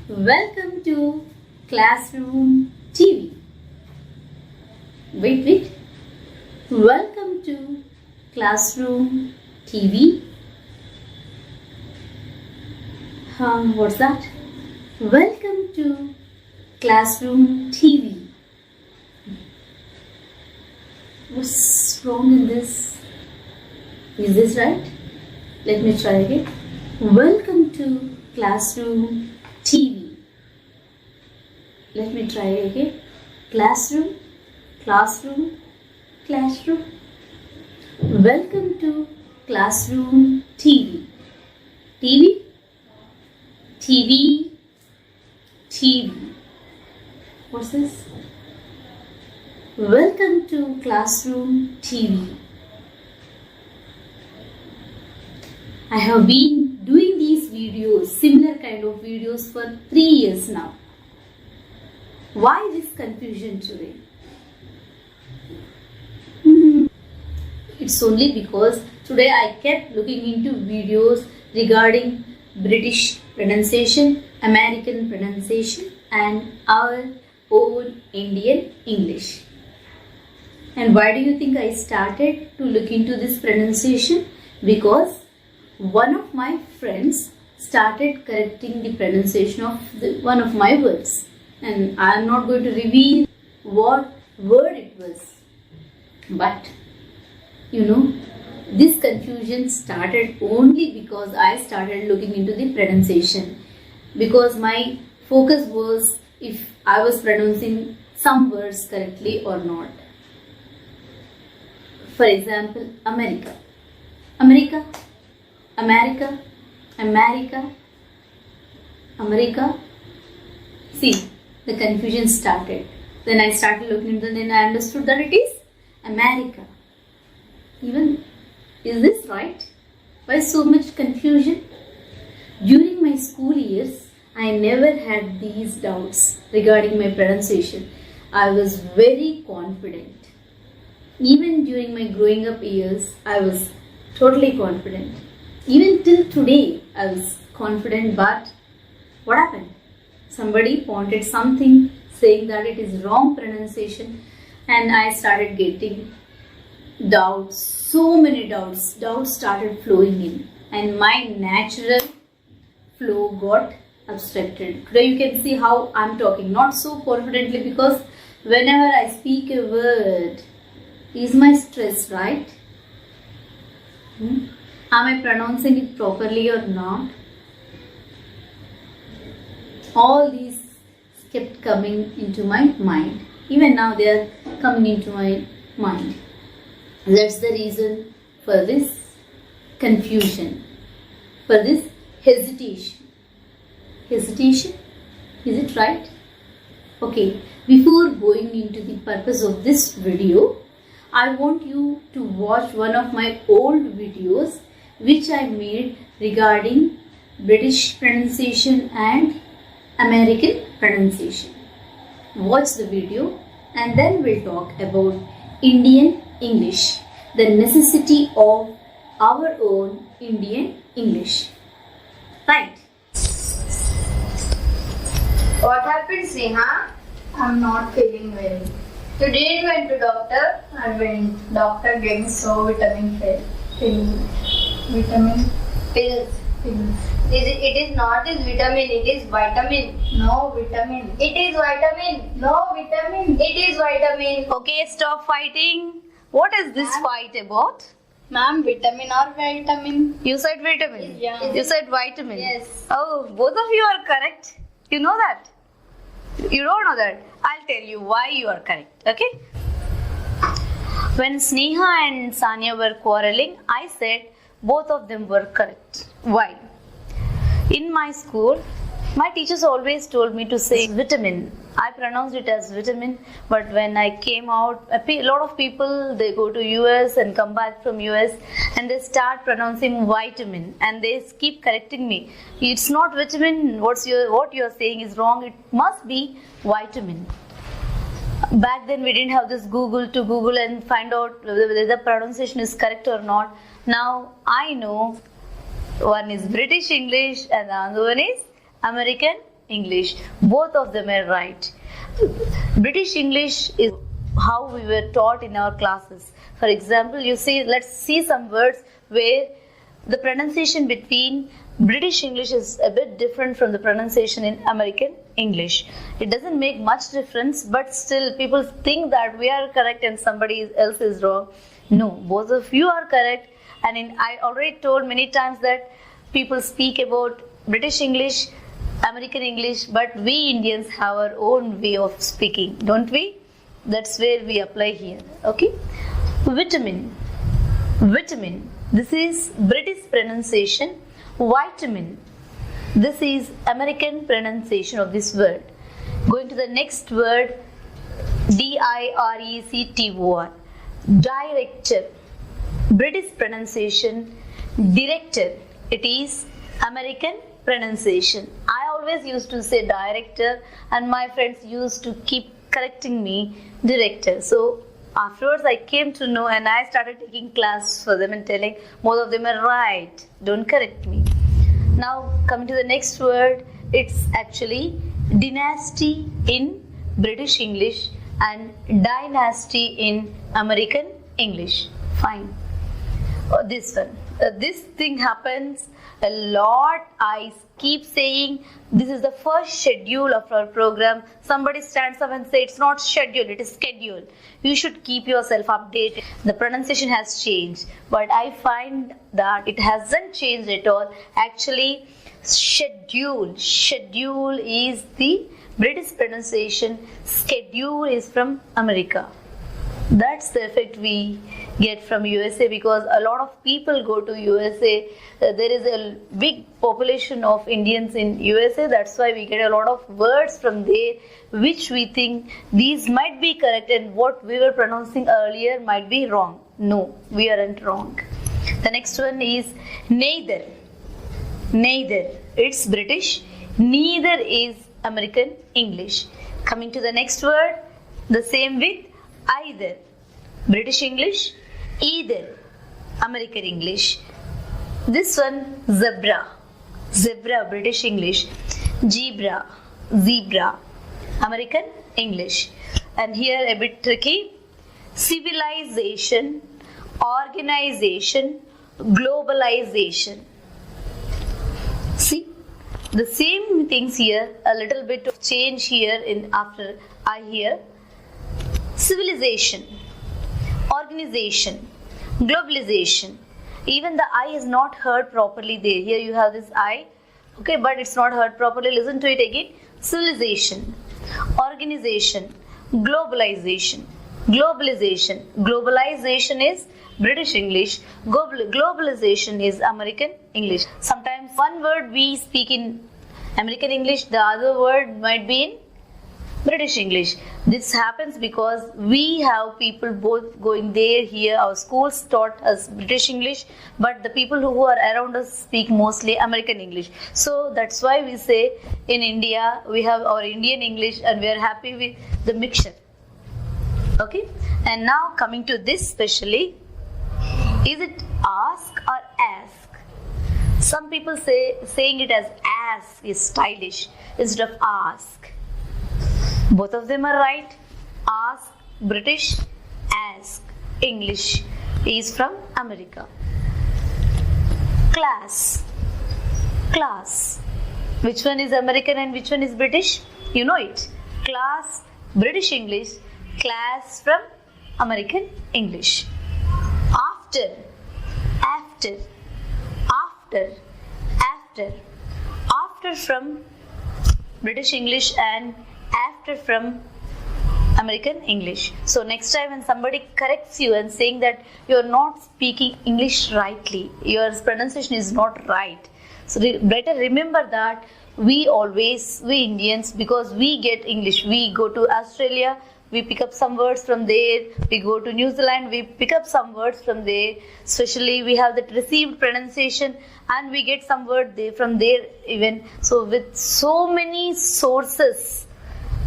Welcome to Classroom TV. Wait. Welcome to Classroom TV. What's that? Welcome to Classroom TV. What's wrong in this? Is this right? Let me try again. Welcome to Classroom TV. Let me try again. Classroom. Welcome to Classroom TV. TV. What's this? Welcome to Classroom TV. I have been doing these videos, similar kind of videos for 3 years now. Why this confusion today? It's only because today I kept looking into videos regarding British pronunciation, American pronunciation and our own Indian English. And why do you think I started to look into this pronunciation? Because one of my friends started correcting the pronunciation of one of my words. And I am not going to reveal what word it was. But this confusion started only because I started looking into the pronunciation. Because my focus was if I was pronouncing some words correctly or not. For example, America. See, the confusion started. Then I started looking into it, then I understood that it is America. Even, is this right? Why so much confusion? During my school years, I never had these doubts regarding my pronunciation. I was very confident. Even during my growing up years, I was totally confident. Even till today, I was confident, but what happened? Somebody pointed something saying that it is wrong pronunciation and I started getting doubts, so many doubts. Doubts started flowing in and my natural flow got obstructed. Today you can see how I'm talking, not so confidently because whenever I speak a word, is my stress right? Am I pronouncing it properly or not? All these kept coming into my mind. Even now they are coming into my mind. That's the reason for this confusion, for this hesitation. Hesitation? Is it right? Okay, before going into the purpose of this video, I want you to watch one of my old videos which I made regarding British pronunciation and American pronunciation. Watch the video and then we'll talk about Indian English, the necessity of our own Indian English. Right? What happened, Sneha? I'm not feeling well. You didn't went to doctor? I went. Doctor gave me so vitamin pills. Vitamin pills. It is not this vitamin, it is vitamin. No vitamin. It is vitamin. No vitamin. It is vitamin. Okay, stop fighting. What is this fight about? Ma'am, vitamin or vitamin? You said vitamin. Yeah. You said vitamin. Yes. Oh, both of you are correct. You know that? You don't know that. I'll tell you why you are correct. Okay? When Sneha and Sanya were quarreling, I said both of them were correct. Why? In my school, my teachers always told me to say vitamin. I pronounced it as vitamin, but when I came out, a lot of people, they go to US and come back from US and they start pronouncing vitamin and they keep correcting me. It's not vitamin, what you're saying is wrong, it must be vitamin. Back then we didn't have this Google and find out whether the pronunciation is correct or not. Now I know one is British English and the other one is American English. Both of them are right. British English is how we were taught in our classes. For example, let's see some words where the pronunciation between British English is a bit different from the pronunciation in American English. It doesn't make much difference, but still people think that we are correct and somebody else is wrong. No, both of you are correct. And I already told many times that people speak about British English, American English, but we Indians have our own way of speaking, don't we? That's where we apply here. Okay? Vitamin. This is British pronunciation. Vitamin. This is American pronunciation of this word. Going to the next word, D-I-R-E-C-T-O-R. Director. British pronunciation. Director. It is American pronunciation. I always used to say director, and my friends used to keep correcting me director. So afterwards I came to know, and I started taking class for them and telling most of them are right, don't correct me. Now coming to the next word, it's actually dynasty in British English and dynasty in American English. Fine. This one. This thing happens a lot. I keep saying this is the first schedule of our program. Somebody stands up and says it's not schedule, it is schedule. You should keep yourself updated. The pronunciation has changed, but I find that it hasn't changed at all. Actually, schedule is the British pronunciation. Schedule is from America. That's the effect we get from USA, because a lot of people go to USA. There is a big population of Indians in USA. That's why we get a lot of words from there which we think these might be correct and what we were pronouncing earlier might be wrong. No, we aren't wrong. The next one is neither. It's British. Neither is American English. Coming to the next word, the same with either. British English, either. American English. This one, zebra. British English. Zebra. American English. And here a bit tricky. Civilization, organization, globalization. See, the same things here, a little bit of change here after I hear. Civilization, organization, globalization. Even the I is not heard properly there. Here you have this I, okay, but it's not heard properly. Listen to it again. Civilization, organization, globalization. Globalization is British English. Globalization is American English. Sometimes one word we speak in American English, the other word might be in British English. This happens because we have people both going there, here. Our schools taught us British English, but the people who are around us speak mostly American English. So that's why we say in India we have our Indian English and we are happy with the mixture. Okay, and now coming to this specially, is it ask or ask? Some people saying it as ask is stylish instead of ask. Both of them are right. Ask British, ask English is from America. Class. Which one is American and which one is British? You know it. Class, British English. Class from American English. After from British English and after from American English. So next time when somebody corrects you and saying that you are not speaking English rightly, your pronunciation is not right, so better remember that we Indians, because we get English, we go to Australia, we pick up some words from there. We go to New Zealand, we pick up some words from there. Especially we have that received pronunciation and we get some word from there even. So with so many sources,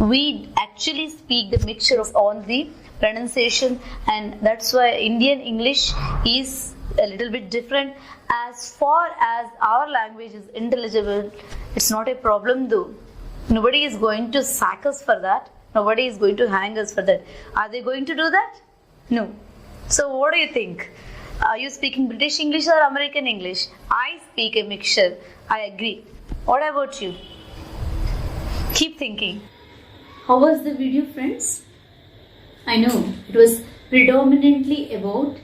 we actually speak the mixture of all the pronunciation, and that's why Indian English is a little bit different. As far as our language is intelligible, It's not a problem though. Nobody is going to sack us for that. Nobody is going to hang us for that. Are they going to do that? No. So what do you think? Are you speaking British English or American English? I speak a mixture. I agree. What about you? Keep thinking. How was the video, friends? I know it was predominantly about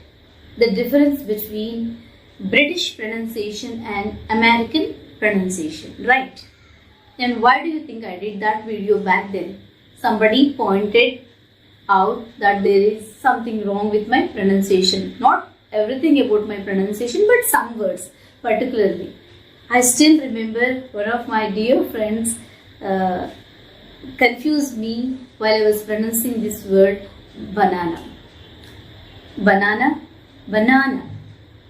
the difference between British pronunciation and American pronunciation, right? And why do you think I did that video back then? Somebody pointed out that there is something wrong with my pronunciation. Not everything about my pronunciation, but some words particularly. I still remember one of my dear friends confused me while I was pronouncing this word banana. Banana, banana.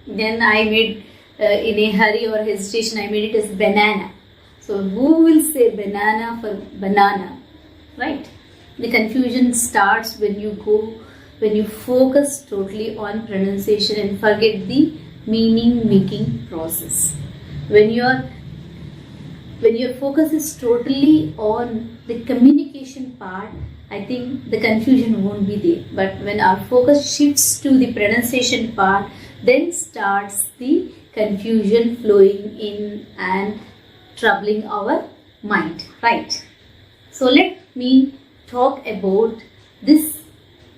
Then I made in a hurry or hesitation, I made it as banana. So who will say banana for banana, right? The confusion starts when you focus totally on pronunciation and forget the meaning making process. When your focus is totally on the communication part, I think the confusion won't be there. But when our focus shifts to the pronunciation part, then starts the confusion flowing in and troubling our mind, right? So let me talk about this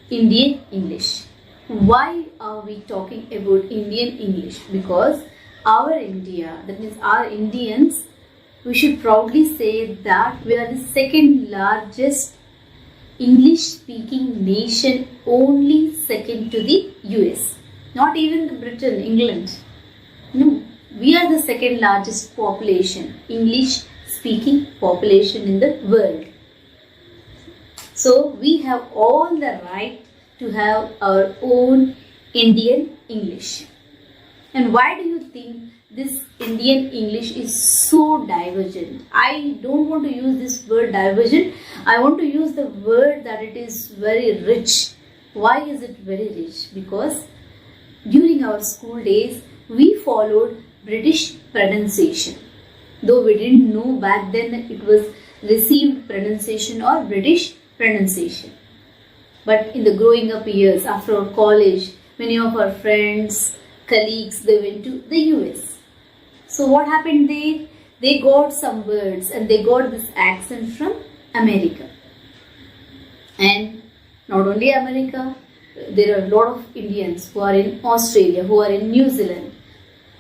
Indian English. Why are we talking about Indian English? Because our India, that means our Indians, we should proudly say that we are the second largest English speaking nation, only second to the US. Not even Britain, England. No, we are the second largest population, English speaking population in the world. So we have all the right to have our own Indian English. And why do you think this Indian English is so divergent? I don't want to use this word divergent. I want to use the word that it is very rich. Why is it very rich? Because during our school days, we followed British pronunciation. Though we didn't know back then it was received pronunciation or British pronunciation. But in the growing up years, after our college, many of our friends, colleagues, they went to the US. So what happened there? They got some words and they got this accent from America. And not only America, there are a lot of Indians who are in Australia, who are in New Zealand.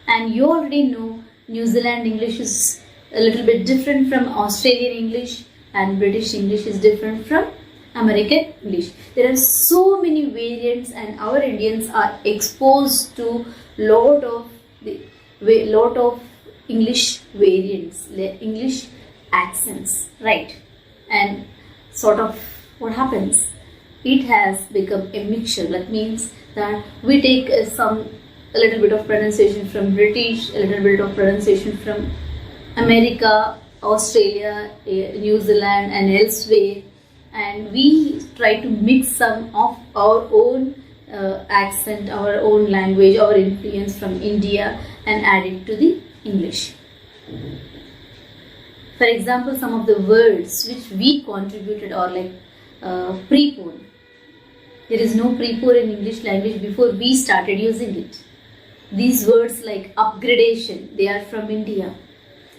And you already know New Zealand English is a little bit different from Australian English, and British English is different from American English. There are so many variants, and our Indians are exposed to lot of English variants, English accents, right? And sort of what happens? It has become a mixture. That means that we take a little bit of pronunciation from British, a little bit of pronunciation from America, Australia, New Zealand and elsewhere, and we try to mix some of our own accent, our own language, our influence from India and add it to the English. For example, some of the words which we contributed are like prepone. There is no prepone in English language before we started using it. These words like upgradation, they are from India.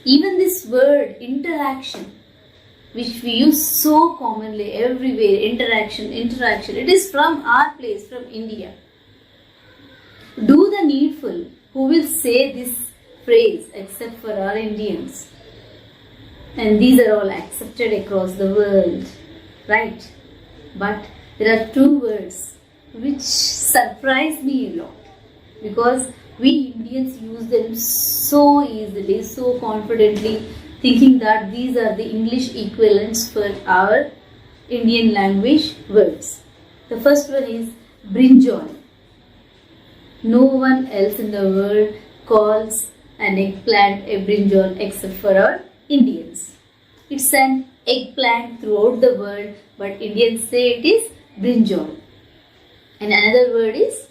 Even this word interaction, which we use so commonly everywhere, interaction, it is from our place, from India. Do the needful. Who will say this phrase except for our Indians? And these are all accepted across the world, right? But there are two words which surprise me a lot, because we Indians use them so easily, so confidently, thinking that these are the English equivalents for our Indian language words. The first one is brinjal. No one else in the world calls an eggplant a brinjal except for our Indians. It's an eggplant throughout the world, but Indians say it is brinjal. And another word is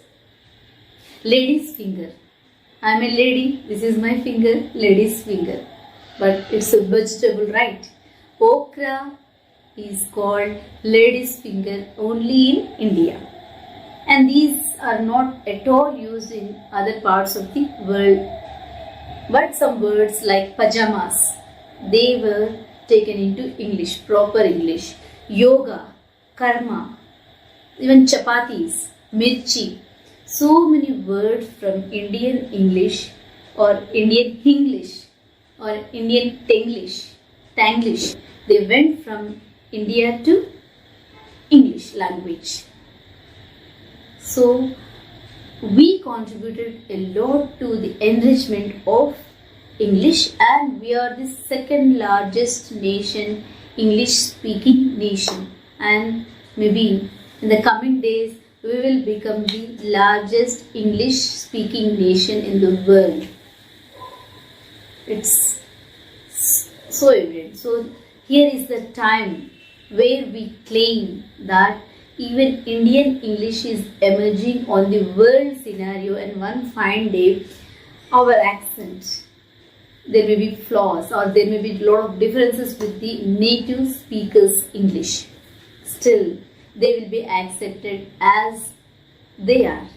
lady's finger. I am a lady, this is my finger, lady's finger. but it's a vegetable, right? Okra is called lady's finger only in India. And these are not at all used in other parts of the world. But some words like pajamas, they were taken into English, proper English. Yoga, karma, even chapatis, mirchi. So many words from Indian English or Indian Hinglish or Indian Tanglish. They went from India to English language. So we contributed a lot to the enrichment of English, and we are the second largest nation, English speaking nation, and maybe in the coming days we will become the largest English speaking nation in the world. It's so evident. So here is the time where we claim that even Indian English is emerging on the world scenario, and one fine day our accent, there may be flaws or there may be a lot of differences with the native speakers' English. Still, they will be accepted as they are,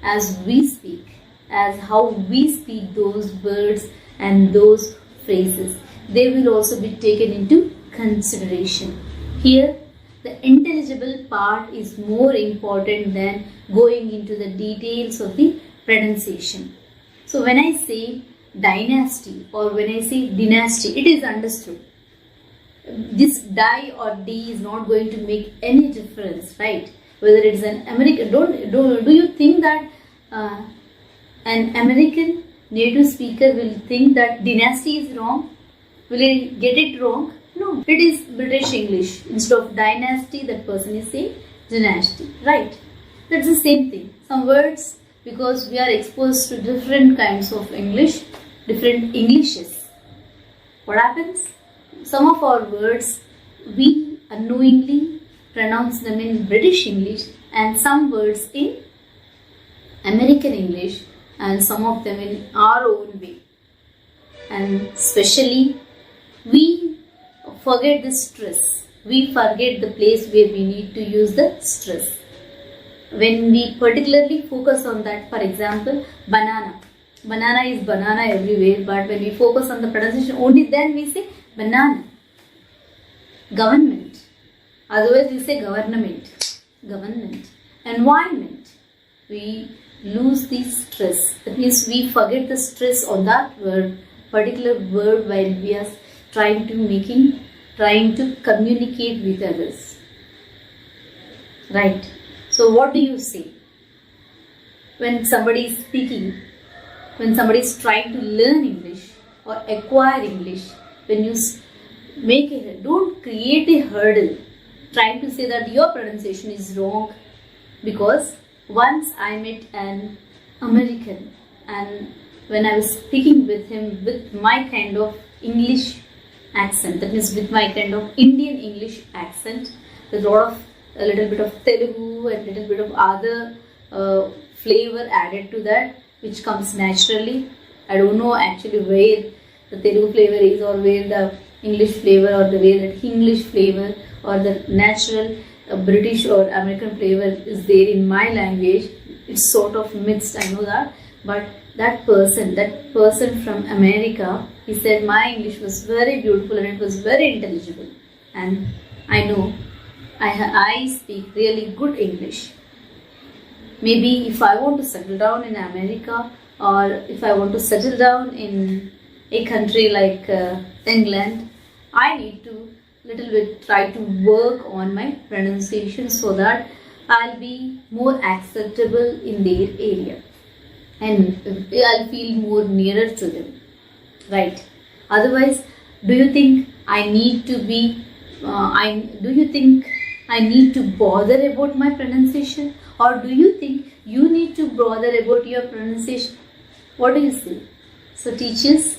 as we speak, as how we speak those words and those phrases. They will also be taken into consideration. Here, the intelligible part is more important than going into the details of the pronunciation. So when I say dynasty or when I say dynasty, it is understood. This die or D is not going to make any difference, right? Whether it is an American, do you think that an American native speaker will think that dynasty is wrong? Will he get it wrong? No, it is British English. Instead of dynasty, that person is saying dynasty, right? That's the same thing. Some words, because we are exposed to different kinds of English, different Englishes. What happens? Some of our words, we unknowingly pronounce them in British English, and some words in American English, and some of them in our own way. And especially, we forget the stress. We forget the place where we need to use the stress. When we particularly focus on that, for example, banana. Banana is banana everywhere, but when we focus on the pronunciation, only then we say banana. Government. Otherwise we say government. Government. Environment. We lose the stress. That means we forget the stress on that word, particular word, while we are trying to communicate with others. Right. So what do you say when somebody is speaking, when somebody is trying to learn English or acquire English? When you don't create a hurdle trying to say that your pronunciation is wrong, because once I met an American, and when I was speaking with him with my kind of English accent, that means with my kind of Indian English accent, with a little bit of Telugu and little bit of other flavor added to that, which comes naturally. I don't know actually where the Telugu flavor is, or where the English flavor, or the way that English flavor or the natural British or American flavor is there in my language. It's sort of mixed, I know that. But that person from America, he said my English was very beautiful and it was very intelligible. And I know I speak really good English. Maybe if I want to settle down in America, or if I want to settle down in a country like England, I need to little bit try to work on my pronunciation so that I'll be more acceptable in their area and I'll feel more nearer to them, right? Otherwise, do you think I need to be do you think I need to bother about my pronunciation, or do you think you need to bother about your pronunciation? What do you say? So teachers,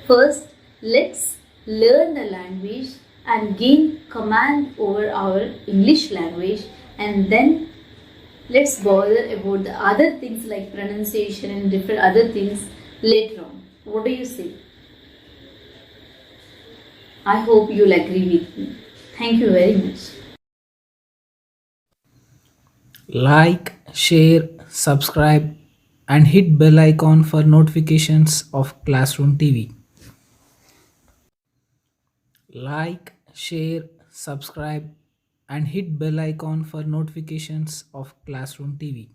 first let's learn the language and gain command over our English language, and then let's bother about the other things like pronunciation and different other things later on. What do you say? I hope you'll agree with me. Thank you very much. Like, share, subscribe, and hit bell icon for notifications of Classroom TV. Like, share, subscribe, and hit bell icon for notifications of Classroom TV.